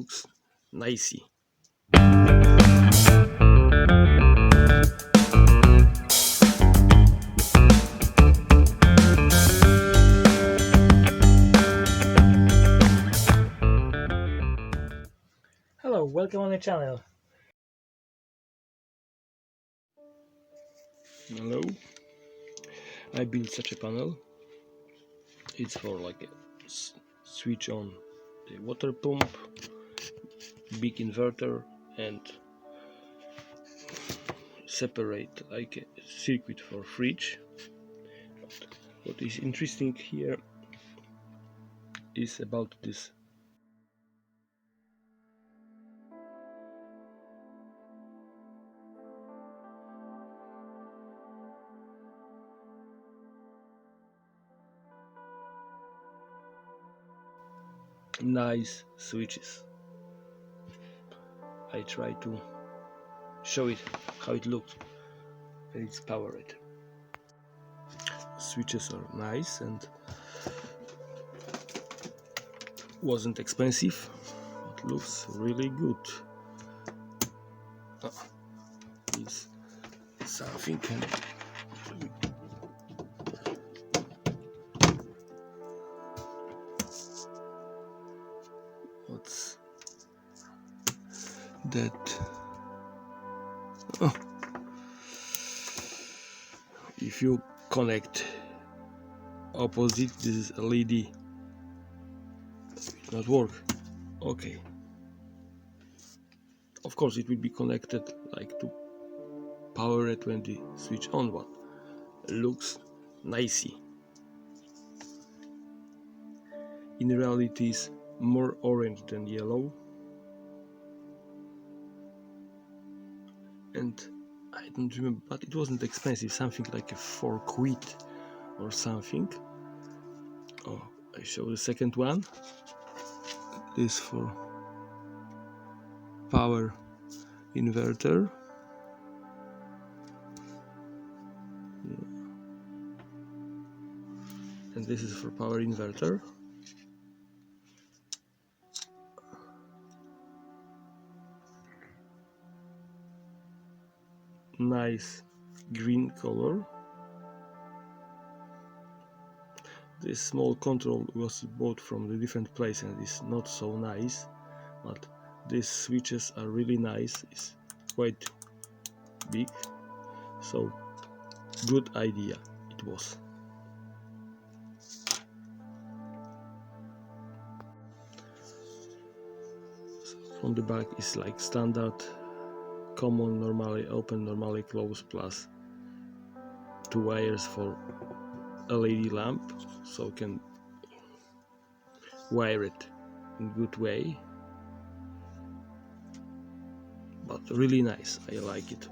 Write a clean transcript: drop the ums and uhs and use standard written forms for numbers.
looks nicey. Hello, welcome on the channel. Hello, I built such a panel. It's for like a switch on the water pump, big inverter, and separate like a circuit for fridge. What is interesting here is about this nice switches. I try to show it how it looks when it's powered. Switches are nice and wasn't expensive. It looks really good. It's something. What's that? Oh. If you connect opposite this LED, it will not work. Okay. Of course, it will be connected like to power it when the switch on, but looks nicey. In reality, it's more orange than yellow, and I don't remember, but it wasn't expensive, something like a 4 quid or something. Oh, I show the second one. This for power inverter. And this is for power inverter. Nice green color. This small control was bought from the different place and is not so nice, but these switches are really nice. It's quite big, so good idea it was. So from the back is like standard common, normally open, normally close, plus 2 wires for LED lamp, so you can wire it in good way. But really nice, I like it.